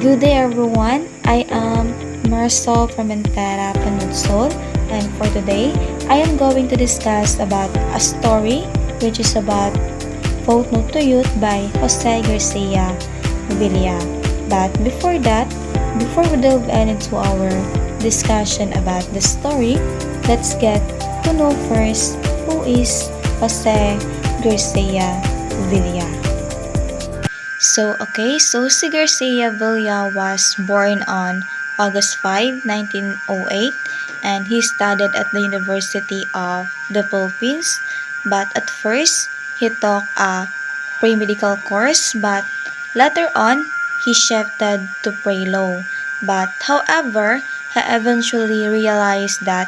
Good day everyone, I am Marisol from Footnote, and for today, I am going to discuss about a story which is about Footnote to Youth by José García. But before that, before we delve into our discussion about the story, let's get to know first who is José García Villa. So si Garcia Villa was born on August 5, 1908, and he studied at the University of the Philippines. But at first, he took a pre-medical course, but later on, he shifted to pre-law. But however, he eventually realized that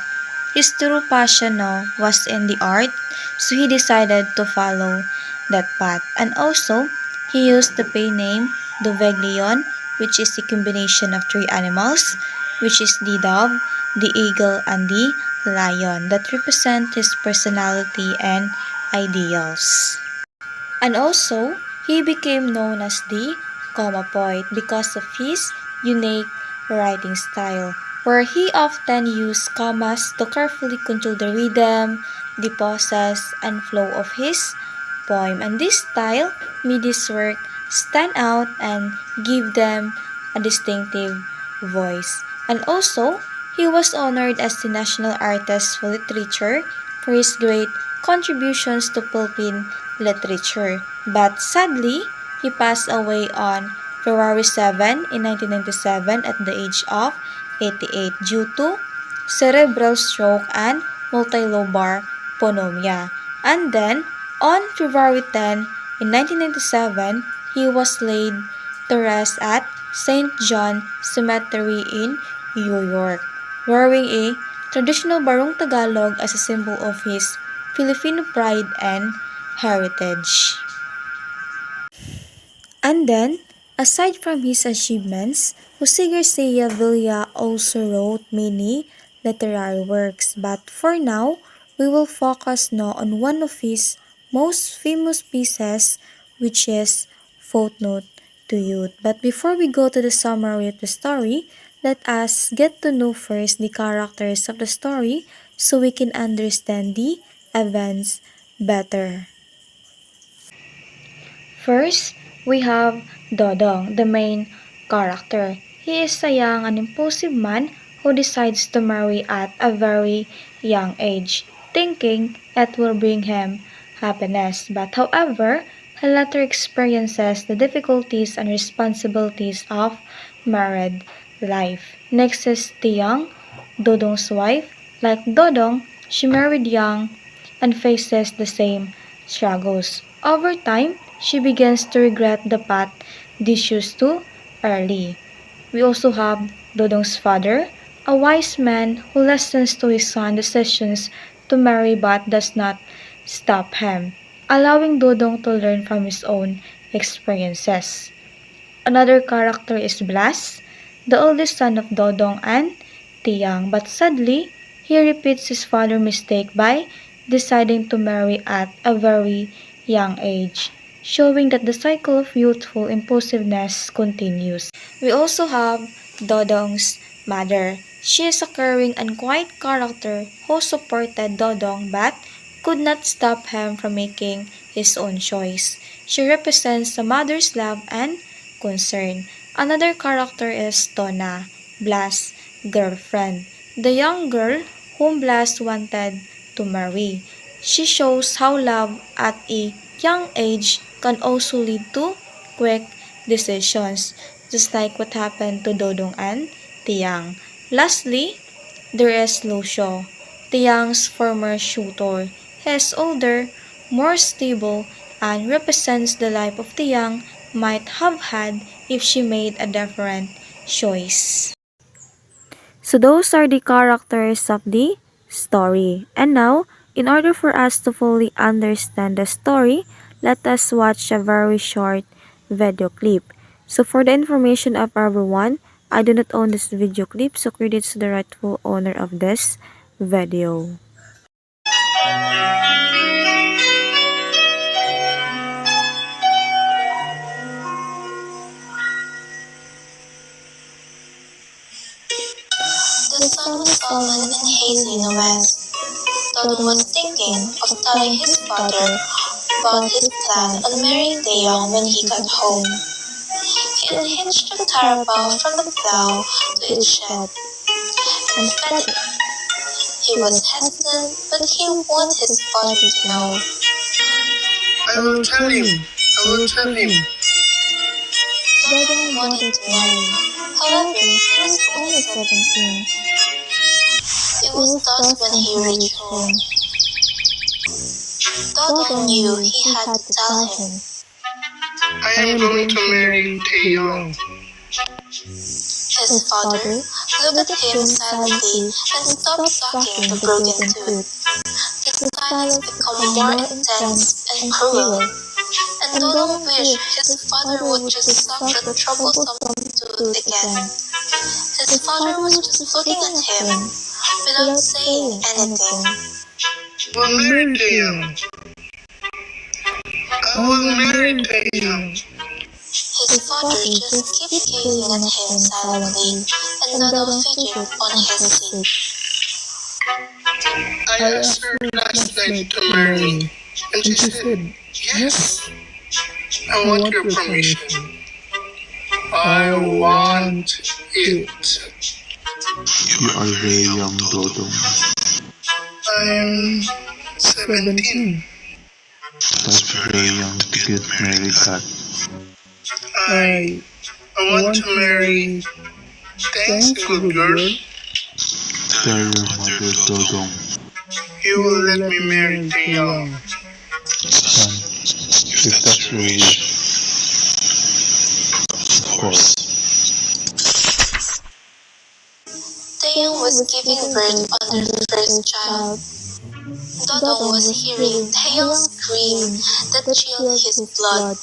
his true passion was in the art, so he decided to follow that path. And also, he used the pen name Doveglion, which is a combination of three animals, which is the dove, the eagle, and the lion, that represent his personality and ideals. And also, he became known as the comma poet because of his unique writing style, where he often used commas to carefully control the rhythm, the pauses, and flow of his poem. And this style made his work stand out and give them a distinctive voice. And also, he was honored as the National Artist for Literature for his great contributions to Philippine literature. But sadly, he passed away on February 7 in 1997 at the age of 88 due to cerebral stroke and multilobar pneumonia. And then, on February 10 in 1997, he was laid to rest at St. John Cemetery in New York, wearing a traditional barong Tagalog as a symbol of his Filipino pride and heritage. And then, aside from his achievements, Jose Garcia Villa also wrote many literary works, but for now, we will focus on one of his most famous pieces, which is Footnote to Youth. But before we go to the summary of the story, let us get to know first the characters of the story so we can understand the events better. First, we have Dodong, the main character. He is a young and impulsive man who decides to marry at a very young age, thinking it will bring him happiness. But however, he later experiences the difficulties and responsibilities of married life. Next is Tiang, Dodong's wife. Like Dodong, she married young and faces the same struggles. Over time, she begins to regret the path they chose too early. We also have Dodong's father, a wise man who listens to his son's decisions to marry but does not stop him, allowing Dodong to learn from his own experiences. Another character is Blas, the oldest son of Dodong and Tiang, but sadly, he repeats his father's mistake by deciding to marry at a very young age, showing that the cycle of youthful impulsiveness continues. We also have Dodong's mother. She is a caring and quiet character who supported Dodong but could not stop him from making his own choice. She represents the mother's love and concern. Another character is Tona, Blas' girlfriend, the young girl whom Blas wanted to marry. She shows how love at a young age can also lead to quick decisions, just like what happened to Dodong and Tiang. Lastly, there is Lucio, Tiang's former shooter. He is older, more stable, and represents the life of Tiang might have had if she made a different choice. So those are the characters of the story. And now, in order for us to fully understand the story, let us watch a very short video clip. So for the information of everyone, I do not own this video clip, so credits to the rightful owner of this video. sun was sullen and hazy in the west. Dodon was thinking of telling his father about his plan on marrying Taeyong when he got home. He unhitched the caravel from the plow to its shed and fed it. He was hesitant, but he wanted his father to know. I will tell him. I will tell him. Dodon wanted to marry. However, he was only 17. It was dusk when he reached home. Dodon knew he had to tell him. I am going to marry Taeyong. His father looked at him silently and stopped sucking the broken tooth. The silence became more intense and cruel, and Dodon wished his father would just suck the troublesome tooth again. His father was just looking at him without saying anything. I will marry Taeyong. I will marry Taeyong. His father just kept gazing at him silently, and Dodon figured on his seat. I asked her last night to marry me, and she said, yes. I want your permission. I want it. You are very young, Dodong. I'm 17. That's very young to get married at. I want to marry. Thanks, good girl. Tell your mother, Dodong. You will let me marry Taeyong. Son, if that's your wish, of course. Taeyong was giving birth on their first child. Dodon was hearing Taeyong's scream that chilled his blood.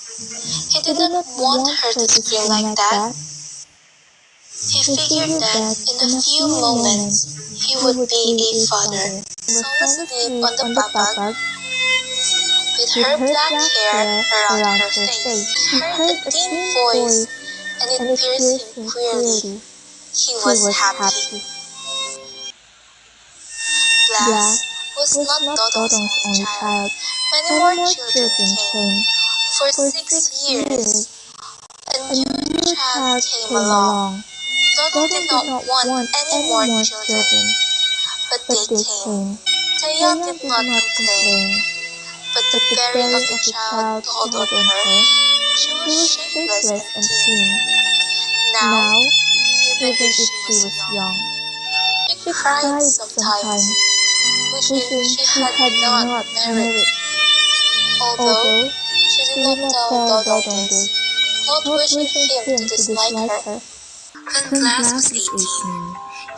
He did not want her to scream like that. He figured that in a few moments he would be a father. Someone asleep on the papag with her black hair around her face. He heard a thin voice and it pierced him clearly. He was happy. Glass was not Dodon's only child. Many more children came. For 6 years, a new child came along. Dodon did not want any more children, but they came. Taeyong did not complain, but the bearing of the child told on her. She was shapeless and thin. Now, even if she was young, she cried sometimes, wishing she had not married. Although she did not tell Dodon this, not wishing him to dislike her. When Glass was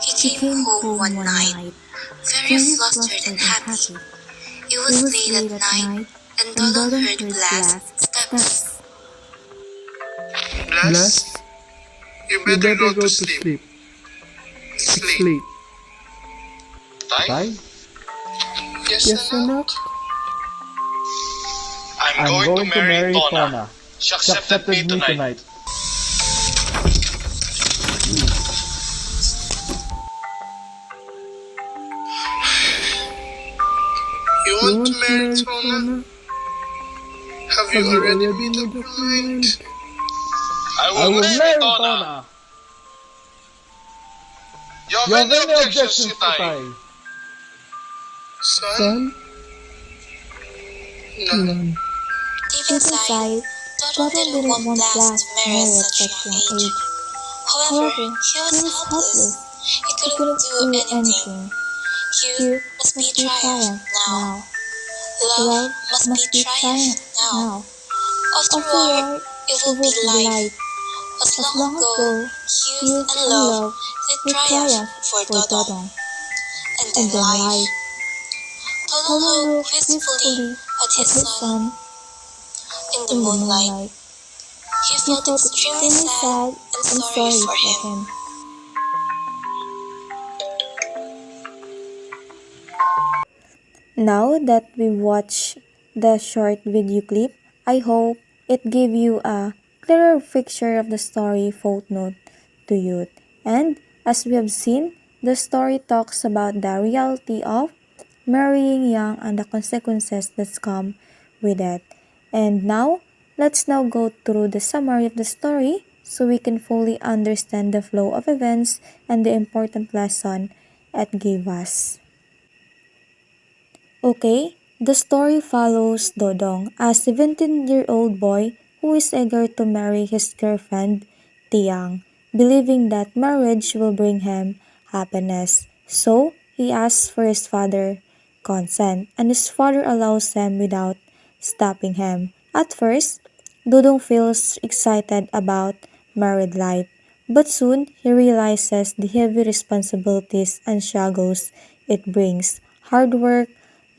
18, he came home one night, very flustered and happy. It was late at night, and Dodon heard Glass' steps. Glass, you better go to sleep. It's late. Tay? Yes, anak. I'm going to marry Tona. She accepted me tonight. You want to marry Tona? Have you already made up your mind? I will marry Tona. You have any objections, Tay? Son? None. Deep inside, Dodon didn't want Glass to marry at such a young age. However, he was helpless. He couldn't do anything. Youth must be triumph now. Love must be triumph now. After war, it will be light. As long ago, youth and love did triumph for Dodon. And then life. Dodon looked wistfully at his son in the moonlight. He felt extremely sad and sorry for him. Now that we watched the short video clip, I hope it gave you a clearer picture of the story Footnote to youth. And as we have seen, the story talks about the reality of marrying young and the consequences that come with it. And now, let's now go through the summary of the story so we can fully understand the flow of events and the important lesson it gave us. Okay, the story follows Dodong, a 17-year-old boy who is eager to marry his girlfriend, Tiang, believing that marriage will bring him happiness. So, he asks for his father's consent, and his father allows him without stopping him. At first, Dodong feels excited about married life, but soon he realizes the heavy responsibilities and struggles it brings. Hard work,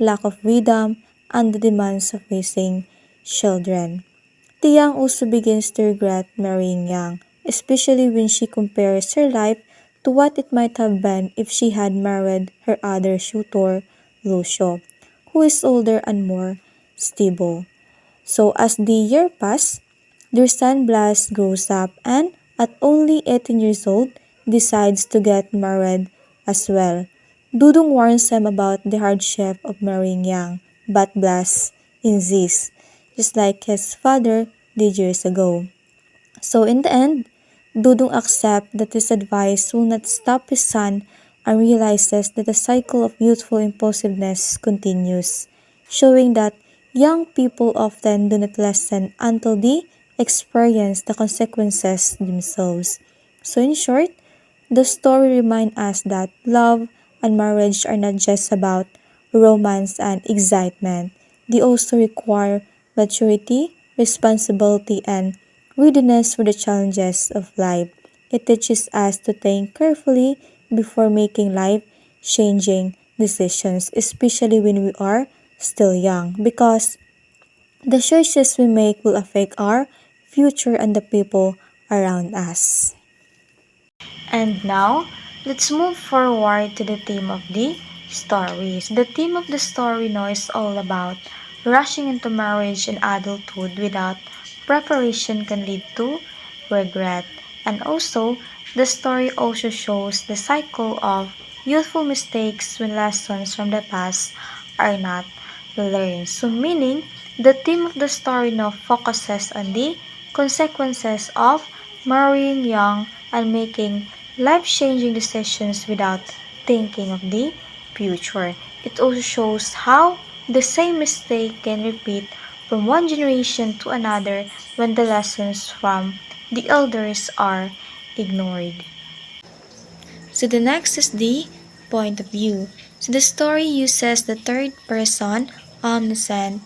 lack of freedom, and the demands of raising children. Tiang also begins to regret marrying Yang, especially when she compares her life to what it might have been if she had married her other suitor, Lucio, who is older and more stable. So as the year passed, their son Blas grows up and, at only 18 years old, decides to get married as well. Dudong warns him about the hardship of marrying young, but Blas insists, just like his father did years ago. So in the end, Dudong accepts that his advice will not stop his son and realizes that the cycle of youthful impulsiveness continues, showing that young people often do not listen until they experience the consequences themselves. So in short, the story reminds us that love and marriage are not just about romance and excitement. They also require maturity, responsibility, and readiness for the challenges of life. It teaches us to think carefully before making life changing decisions, especially when we are still young, because the choices we make will affect our future and the people around us. And now, let's move forward to the theme of the stories. The theme of the story now is all about rushing into marriage and adulthood without preparation can lead to regret. And also, the story also shows the cycle of youthful mistakes when lessons from the past are not learned. So meaning, the theme of the story now focuses on the consequences of marrying young and making life-changing decisions without thinking of the future. It also shows how the same mistake can repeat from one generation to another when the lessons from the elders are ignored. So the next is the point of view. So the story uses the third person omniscient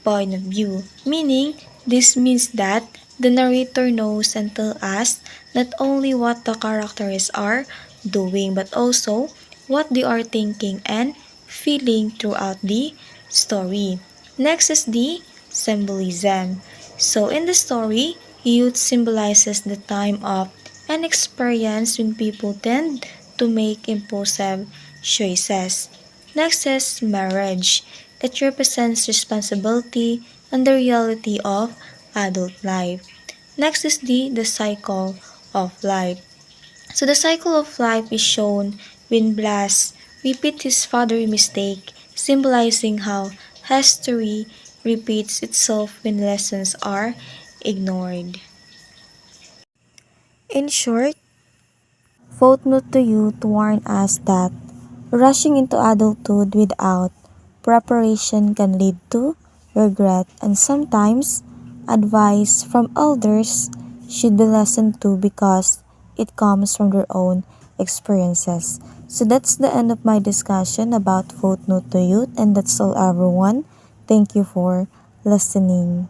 point of view, meaning this means that the narrator knows and tells us not only what the characters are doing but also what they are thinking and feeling throughout the story. Next is the symbolism. So in the story, youth symbolizes the time of an experience when people tend to make impulsive choices. Next is marriage. It represents responsibility and the reality of adult life. Next is the cycle of life. So the cycle of life is shown when Blas repeats his father's mistake, symbolizing how history repeats itself when lessons are ignored. In short, Footnote to you to warn us that rushing into adulthood without preparation can lead to regret, and sometimes advice from elders should be listened to because it comes from their own experiences. So that's the end of my discussion about Footnote to Youth, and that's all, everyone. Thank you for listening.